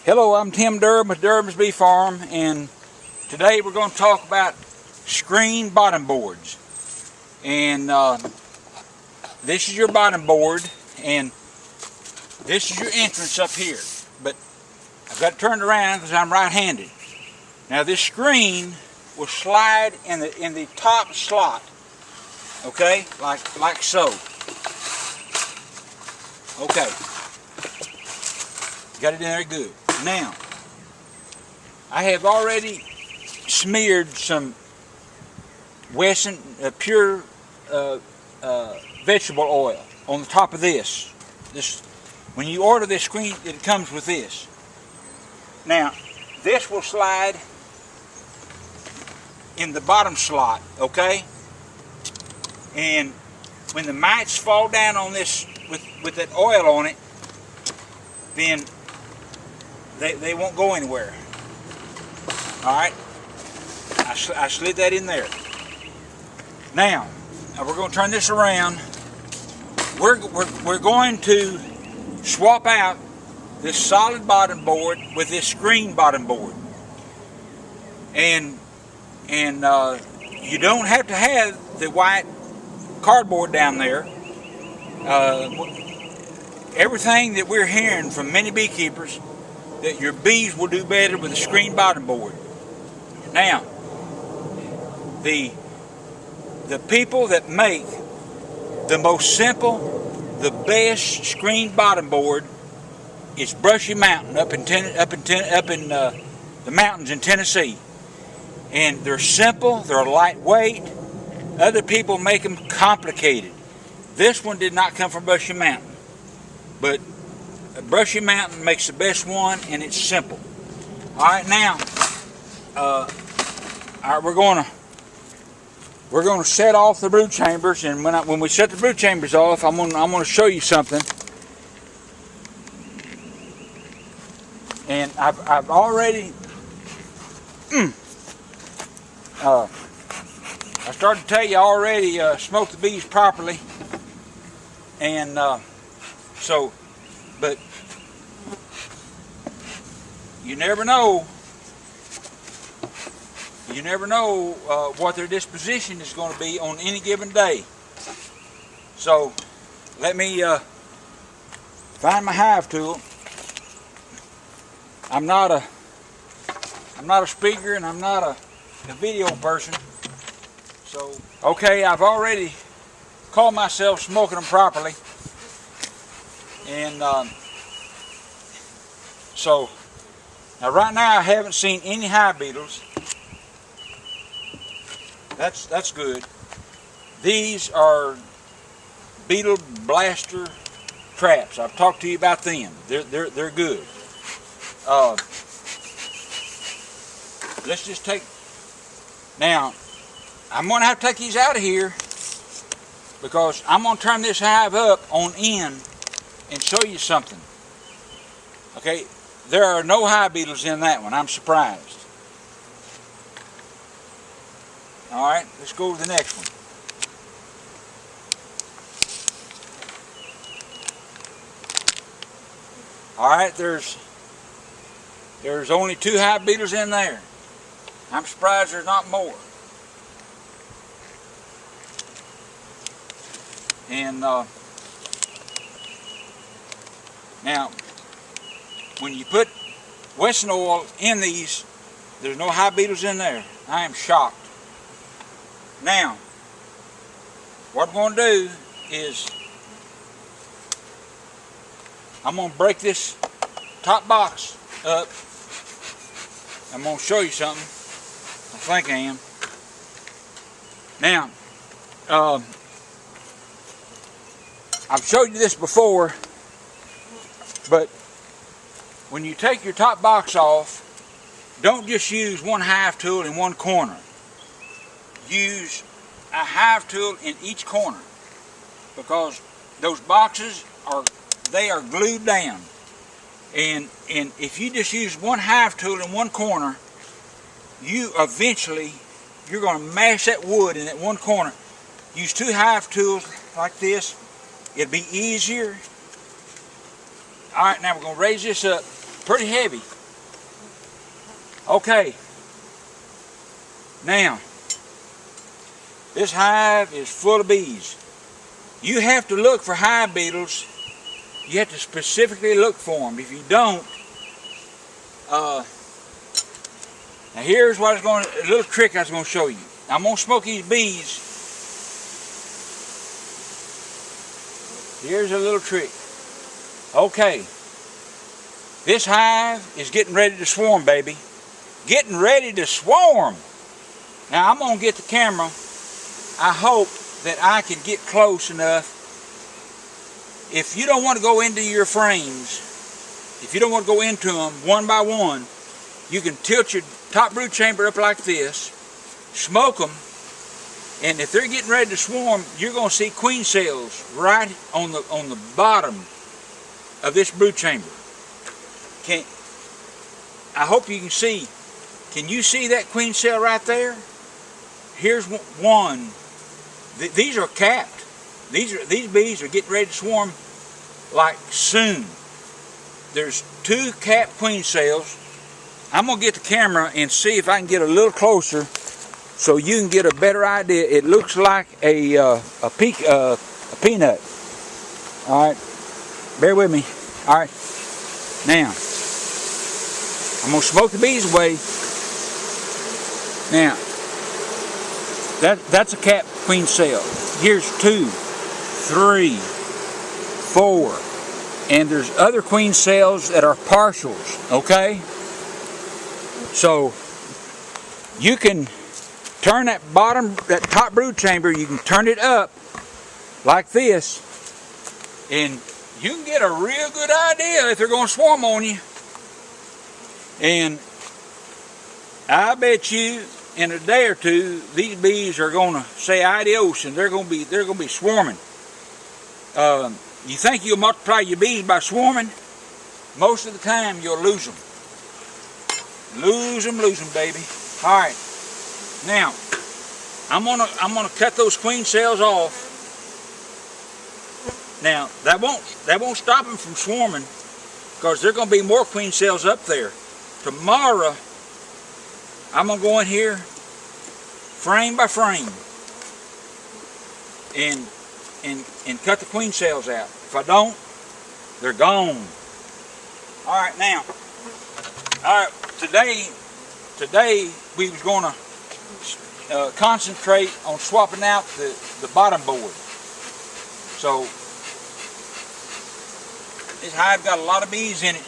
Hello, I'm Tim Durham with Durham's Bee Farm, and today we're going to talk about screen bottom boards. And this is your bottom board, and this is your entrance up here. But I've got it turned around because I'm right-handed. Now this screen will slide in the top slot, okay, like so. Okay, got it in there good. Now, I have already smeared some Wesson pure vegetable oil on the top of this. When you order this screen, it comes with this. Now, this will slide in the bottom slot, okay? And when the mites fall down on this with that oil on it, then they won't go anywhere. Alright, I slid that in there. Now we're going to turn this around. We're going to swap out this solid bottom board with this screen bottom board. And you don't have to have the white cardboard down there. Everything that we're hearing from many beekeepers, that your bees will do better with a screen bottom board. Now, the people that make the most simple, the best screen bottom board is Brushy Mountain up in the mountains in Tennessee. And they're simple, they're lightweight. Other people make them complicated. This one did not come from Brushy Mountain, but Brushy Mountain makes the best one, and it's simple. All right, now, we're going to set off the brood chambers, and when we set the brood chambers off, I'm going to show you something. And I've already I started to tell you I already smoked the bees properly, and but you never know. You never know what their disposition is going to be on any given day. So let me find my hive tool. I'm not a speaker, and I'm not a video person. So okay, I've already called myself smoking them properly. And so now right now I haven't seen any hive beetles. That's good. These are beetle blaster traps. I've talked to you about them. They're good. Let's just take. Now I'm going to have to take these out of here because I'm going to turn this hive up on end and show you something. Okay, there are no hive beetles in that one. I'm surprised. Alright, let's go to the next one. Alright, there's only 2 hive beetles in there. I'm surprised there's not more. And now, when you put Wesson oil in these, there's no hive beetles in there. I am shocked. Now, what I'm going to do is I'm going to break this top box up. I'm going to show you something. I think I am. Now, I've showed you this before, but when you take your top box off, don't just use one hive tool in one corner. Use a hive tool in each corner, because those boxes are glued down. And if you just use one hive tool in one corner, you're going to mash that wood in that one corner. Use 2 hive tools like this. It'll be easier. Alright, now we're going to raise this up pretty heavy. Okay. Now, this hive is full of bees. You have to look for hive beetles. You have to specifically look for them. If you don't, now here's what a little trick I was going to show you. I'm going to smoke these bees. Here's a little trick. Okay. This hive is getting ready to swarm, baby. Getting ready to swarm. Now I'm going to get the camera. I hope that I can get close enough. If you don't want to go into your frames, if you don't want to go into them one by one, you can tilt your top brood chamber up like this, smoke them, and if they're getting ready to swarm, you're going to see queen cells right on the bottom of this brood chamber. I hope you can see. Can you see that queen cell right there? Here's one. These are capped. These bees are getting ready to swarm like soon. There's 2 capped queen cells. I'm going to get the camera and see if I can get a little closer so you can get a better idea. It looks like a peanut. All right, bear with me. All right, now I'm going to smoke the bees away. Now, that's a capped queen cell. Here's 2, 3, 4, and there's other queen cells that are partials, okay? So, you can turn that top brood chamber, you can turn it up like this, and you can get a real good idea if they're going to swarm on you. And I bet you in a day or two, these bees are going to say adios, and they're going to be swarming. You think you'll multiply your bees by swarming? Most of the time, you'll lose them. Lose them, baby. All right. Now, I'm gonna cut those queen cells off. Now, that won't stop them from swarming, because there's going to be more queen cells up there. Tomorrow, I'm going to go in here frame by frame and cut the queen cells out. If I don't, they're gone. All right, now, today we was going to concentrate on swapping out the bottom board. So this hive got a lot of bees in it.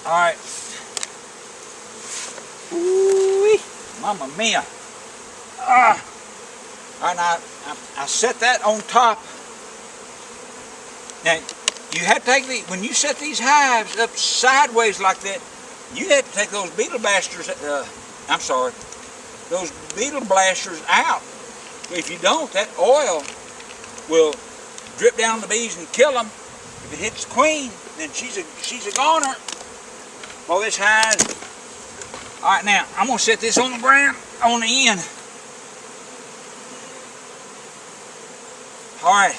All right. Ooh-wee. Mamma mia. All right, I set that on top. Now, you have to take when you set these hives up sideways like that, you have to take those beetle blasters, those beetle blasters out. If you don't, that oil will drip down the bees and kill them. If it hits the queen, then she's a goner. Well, this hive. All right, now I'm gonna set this on the ground on the end. All right.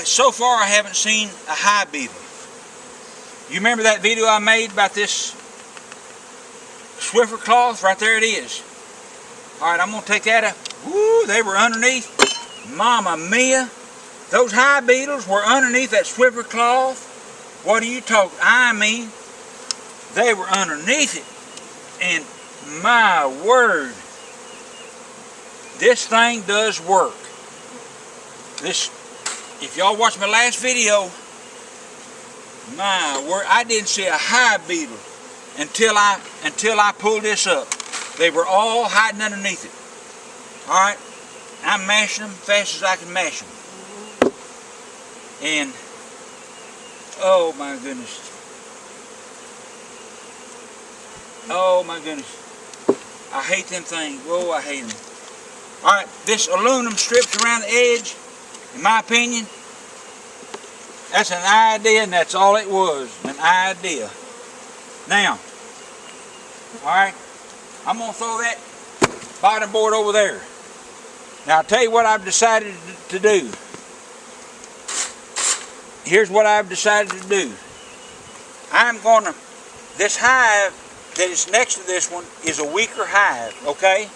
So far I haven't seen a hive beetle. You remember that video I made about this Swiffer cloth? Right there it is. All right, I'm gonna take that up. Woo, they were underneath. Mamma mia. Those hive beetles were underneath that Swiffer cloth. What are you talking? I mean, they were underneath it. And my word, this thing does work. If y'all watched my last video, my word, I didn't see a hive beetle until I pulled this up. They were all hiding underneath it. All right, I'm mashing them fast as I can mash them. And oh my goodness. Oh my goodness. I hate them things. Whoa, I hate them. Alright, this aluminum strips around the edge, in my opinion, that's an idea, and that's all it was, an idea. Now, alright, I'm going to throw that bottom board over there. Now, I'll tell you what I've decided to do. here's what I've decided to do. This hive that is next to this one is a weaker hive, okay?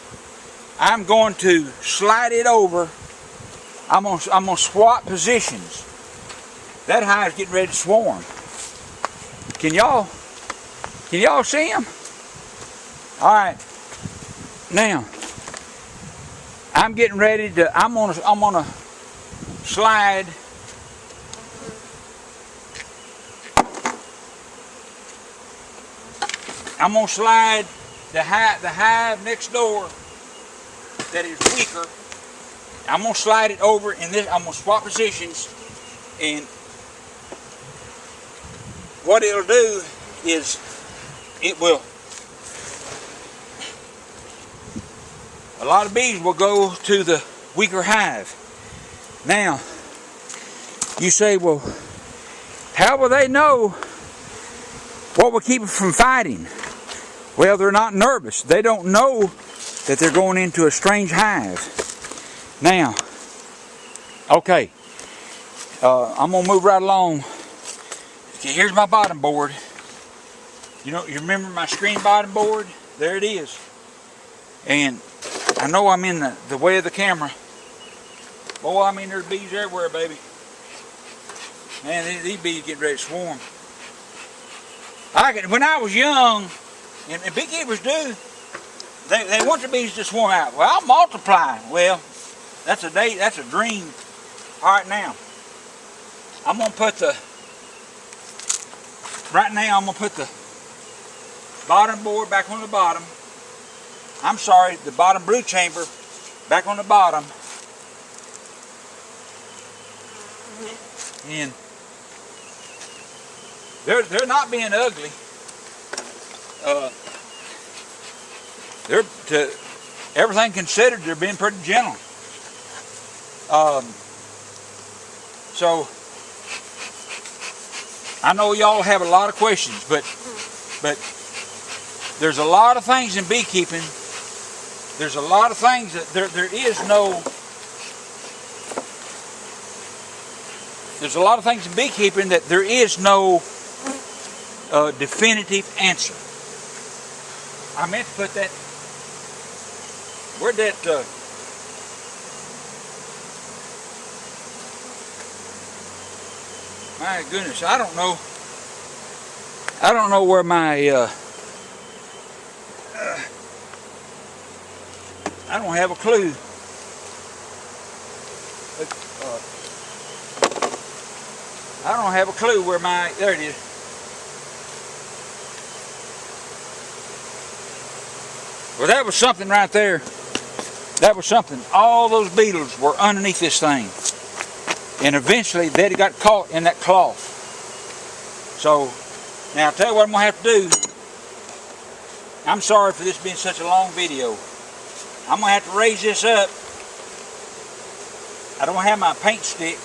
I'm going to slide it over. I'm gonna swap positions. That hive's getting ready to swarm. Can y'all see him? All right. Now, I'm getting ready to. I'm gonna slide. I'm gonna slide the hive next door that is weaker. I'm gonna slide it over in this. I'm gonna swap positions, and what it'll do is it will. A lot of bees will go to the weaker hive. Now, you say, well, how will they know what will keep them from fighting? Well, they're not nervous. They don't know that they're going into a strange hive. Now, okay, I'm gonna move right along. Okay, here's my bottom board. You remember my screen bottom board? There it is. And I know I'm in the way of the camera. Boy, I mean, there's bees everywhere, baby. Man, these bees getting ready to swarm. When I was young, and beekeepers do, they want the bees to swarm out. Well, I'll multiply. Well, that's a dream. All right, now, I'm gonna put the bottom board back on the bottom. I'm sorry, the bottom brood chamber back on the bottom. And they're not being ugly. Everything considered, they're being pretty gentle. So I know y'all have a lot of questions, but there's a lot of things in beekeeping. There's a lot of things that there's a lot of things in beekeeping that there is no definitive answer. I meant to put that. Where'd that? My goodness, I don't know. I don't know where my. I don't have a clue. I don't have a clue where my. There it is. Well, that was something right there. That was something. All those beetles were underneath this thing. And eventually they got caught in that cloth. So, now I'll tell you what I'm going to have to do. I'm sorry for this being such a long video. I'm going to have to raise this up. I don't have my paint stick.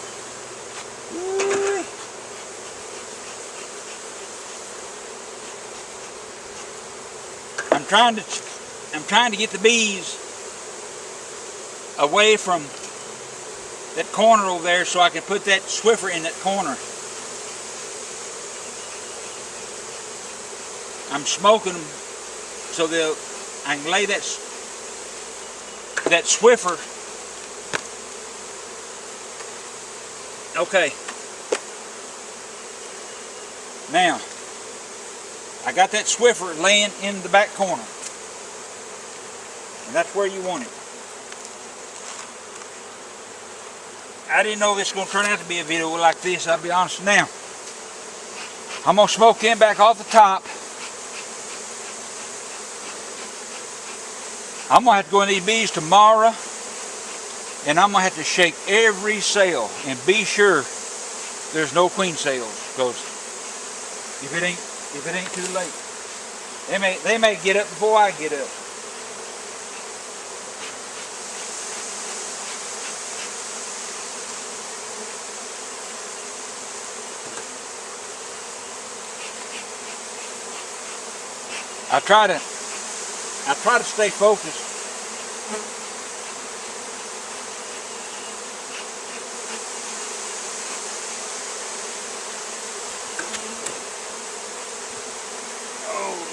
I'm trying to get the bees away from that corner over there so I can put that Swiffer in that corner. I'm smoking them so I can lay that Swiffer. Okay. Now, I got that Swiffer laying in the back corner. And that's where you want it. I didn't know this was going to turn out to be a video like this, I'll be honest. Now, I'm going to smoke them back off the top. I'm going to have to go in these bees tomorrow, and I'm going to have to shake every cell and be sure there's no queen cells, because if it ain't too late, they may get up before I get up. I try to stay focused.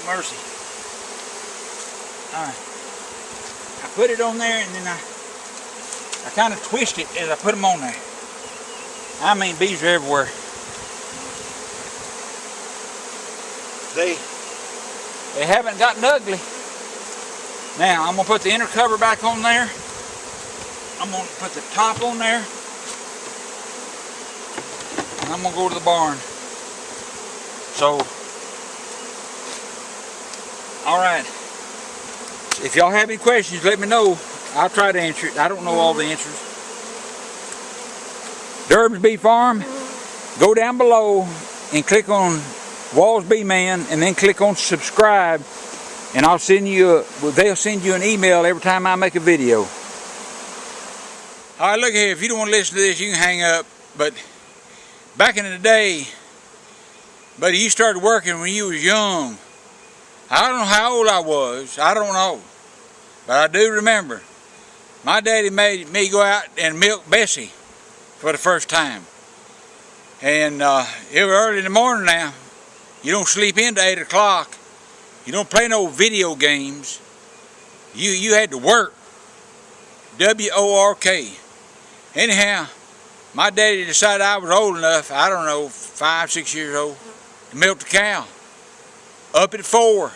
mercy. Alright. I put it on there and then I kind of twist it as I put them on there. I mean, bees are everywhere. They haven't gotten ugly. Now, I'm going to put the inner cover back on there. I'm going to put the top on there. And I'm going to go to the barn. So, alright. If y'all have any questions, let me know. I'll try to answer it. I don't know all the answers. Durbin's Bee Farm. Go down below and click on Walls Bee Man and then click on subscribe. And I'll send you, they'll send you an email every time I make a video. Alright, look here, if you don't want to listen to this, you can hang up. But back in the day, buddy, you started working when you was young. I don't know how old I was, I don't know. But I do remember, my daddy made me go out and milk Bessie for the first time. And it was early in the morning now. You don't sleep into 8 o'clock. You don't play no video games. You had to work. W-O-R-K. Anyhow, my daddy decided I was old enough, I don't know, 5, 6 years old, to milk the cow. Up at 4.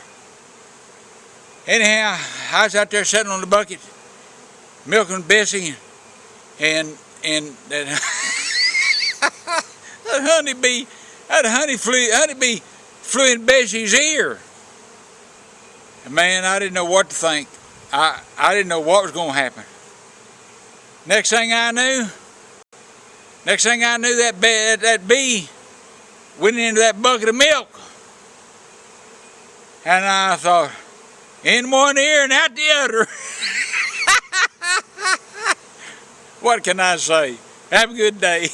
Anyhow, I was out there sitting on the bucket, milking Bessie, and that honeybee flew in Bessie's ear. And man, I didn't know what to think. I didn't know what was going to happen. Next thing I knew, that bee went into that bucket of milk. And I thought, in one ear and out the other. What can I say? Have a good day.